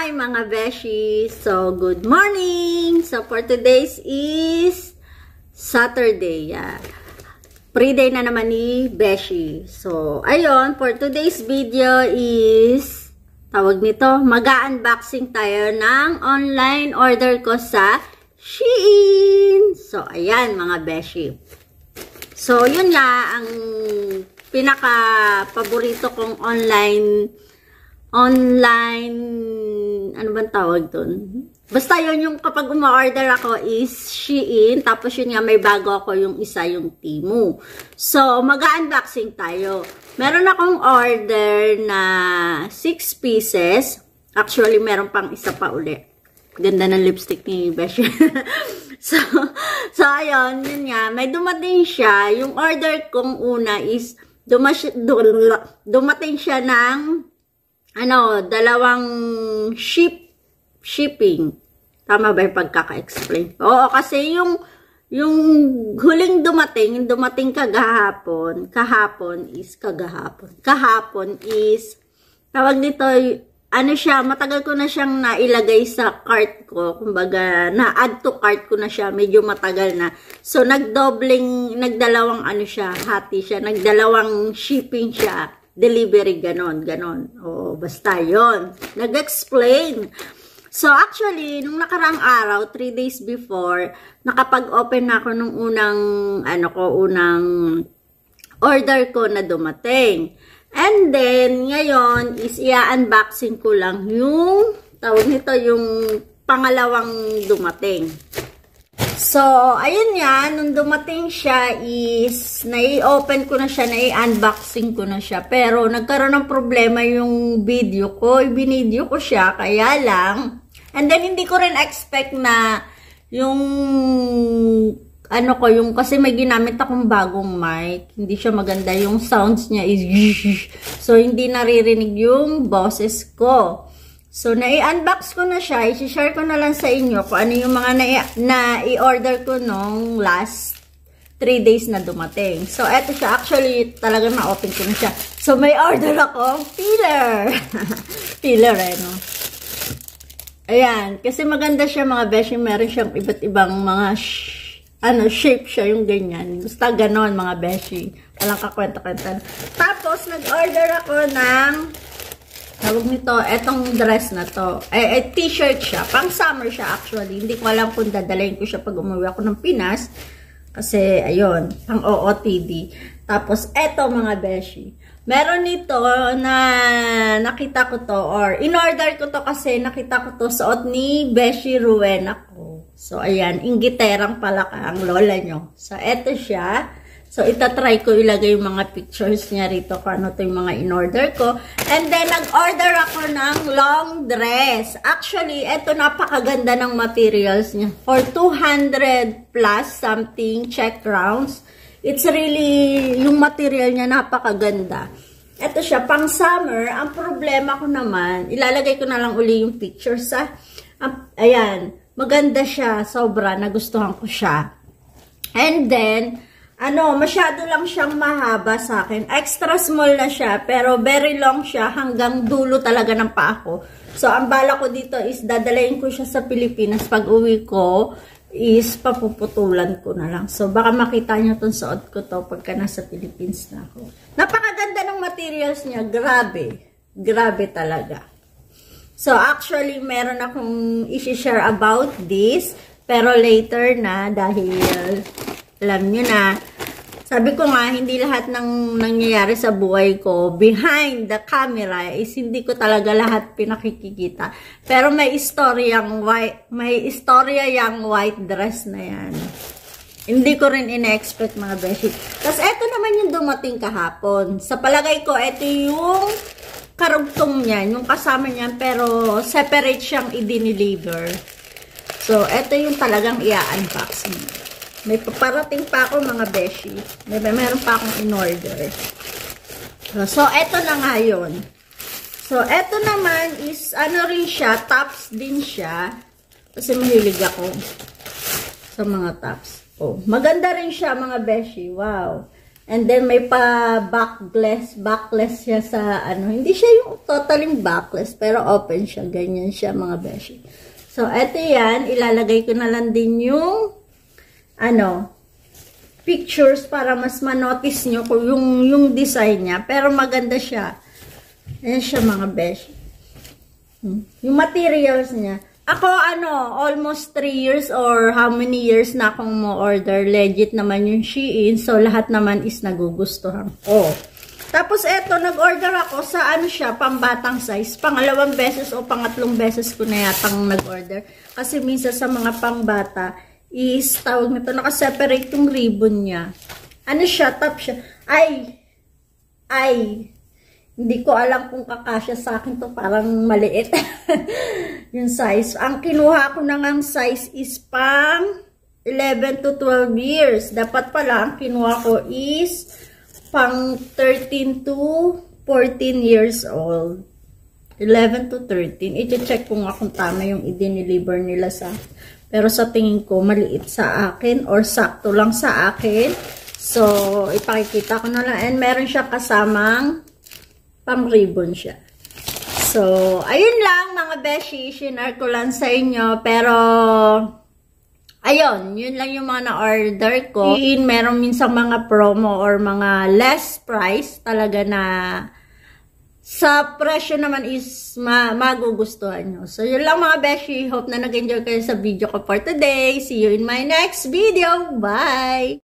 Hi mga beshi! So, good morning! So, for today's is Saturday. Pre-day na naman ni beshi. So, ayun, for today's video is, tawag nito, mag-unboxing tayo ng online order ko sa Shein. So, ayan mga beshi. So, yun nga, ang pinaka-paborito kong online, ano bang tawag dun? Basta yun yung kapag uma-order ako is Shein, tapos yun nga may bago ako yung isa, yung Temu. So, mag-unboxing tayo. Meron akong order na 6 pieces. Actually, meron pang isa pa uli. Ganda ng lipstick ni Beshi. so, ayun, yun nga, may dumating siya. Yung order kong una is, dumating siya ng dalawang shipping. Tama ba yung pagkaka-explain? Oo, kasi yung huling dumating kahapon is, tawag nito, matagal ko na siyang nailagay sa cart ko. Kumbaga, na-add to cart ko na siya. Medyo matagal na. So, nagdalawang hati siya. Nagdalawang shipping siya. Delivery, ganon. O, basta yon. Nag-explain. So, actually, nung nakaraang araw, 3 days before, nakapag-open na ako nung unang order ko na dumating. And then, ngayon, is i-unboxing ko lang yung, tawag nito, yung pangalawang dumating. So, ayun nga, nung dumating siya is, nai-open ko na siya, nai-unboxing ko na siya. Pero, nagkaroon ng problema yung video ko. Ibinideo ko siya, kaya lang. And then, hindi ko rin expect na yung, kasi may ginamit akong bagong mic. Hindi siya maganda. Yung sounds niya is, so, hindi naririnig yung boses ko. So, nai-unbox ko na siya. I-share ko na lang sa inyo kung ano yung mga na-i-order ko nung last 3 days na dumating. So, eto siya. Actually, talagang na-open ko na siya. So, may order ako. Filler. Filler, no? Ayan. Kasi maganda siya, mga beshi. Meron siyang iba't ibang mga shape siya, yung ganyan. Basta ganon, mga beshi. Walang kakwenta-kwenta. Tapos, nag-order ako ng tawag nito, etong dress na to. T-shirt siya. Pang summer siya actually. Hindi ko alam kung dadalayin ko siya pag umuwi ako ng Pinas. Kasi, ayun, pang OOTD. Tapos, eto mga beshi. Meron nito na nakita ko to, or in-order ko to kasi nakita ko to suot ni Beshi Rowena ko. So, ayan, inggiterang palaka ang lola nyo. So, eto siya. So, itatry ko ilagay yung mga pictures niya rito kung ano to yung mga in-order ko. And then, nag-order ako ng long dress. Actually, eto napakaganda ng materials niya. For 200 plus something check rounds. It's really, yung material niya napakaganda. Eto siya, pang summer. Ang problema ko naman, ilalagay ko na lang uli yung pictures sa, ayan, maganda siya. Sobra, nagustuhan ko siya. And then, masyado lang siyang mahaba sa akin. Extra small na siya, pero very long siya hanggang dulo talaga ng paa ko. So, ang bala ko dito is dadalayin ko siya sa Pilipinas. Pag uwi ko, is papuputulan ko na lang. So, baka makita nyo itong suot ko to pagka nasa Philippines na ako. Napakaganda ng materials niya. Grabe. Grabe talaga. So, actually, meron akong i-share about this. Pero later na dahil alam nyo na, sabi ko nga, hindi lahat ng nangyayari sa buhay ko behind the camera is hindi ko talaga lahat pinakikikita. Pero may istorya yung white dress na yan. Hindi ko rin ina-expect, mga beshi. Tapos, eto naman yung dumating kahapon. Sa palagay ko, eto yung karugtong niyan, yung kasama niyan, pero separate siyang i-deliver. So, eto yung talagang i-unbox niya. May paparating pa ako, mga beshi. Meron pa akong in-order. So, eto na nga yun. So, eto naman is, rin siya, tops din siya. Kasi mahilig ako sa mga tops. Oh, maganda rin siya, mga beshi. Wow. And then, may pa backless siya sa, ano, hindi siya yung totaling backless, pero open siya. Ganyan siya, mga beshi. So, eto yan. Ilalagay ko na lang din yung, ano, pictures para mas ma-notice nyo kung yung design niya. Pero maganda siya. Ayan siya, mga beshi. Yung materials niya. Ako, ano, almost 3 years or how many years na akong mo-order. Legit naman yung Shein. So, lahat naman is nagugustuhan. Oh. Tapos, eto, nag-order ako sa, ano siya, pambatang size. Pangalawang beses o pangatlong beses ko na yatang nag-order. Kasi minsan sa mga pangbata is, tawag nito, nakaseparate yung ribbon niya. Ano siya, top siya. Hindi ko alam kung kakasya sa akin to, parang maliit. Yung size. Ang kinuha ko na ng size is pang 11 to 12 years. Dapat pala, ang kinuha ko is pang 13 to 14 years old. 11 to 13. I-check ko nga kung tama yung i-deliver nila sa. Pero sa tingin ko, maliit sa akin or sakto lang sa akin. So, ipakikita ko na lang. And meron siya kasamang pang ribbon siya. So, ayun lang mga beshi, shinare ko lang sa inyo. Pero, ayun, yun lang yung mga na-order ko. Meron minsan mga promo or mga less price talaga na sa presyo naman is magugustuhan nyo. So, yun lang mga beshi. Hope na nag-enjoy kayo sa video ko for today. See you in my next video. Bye!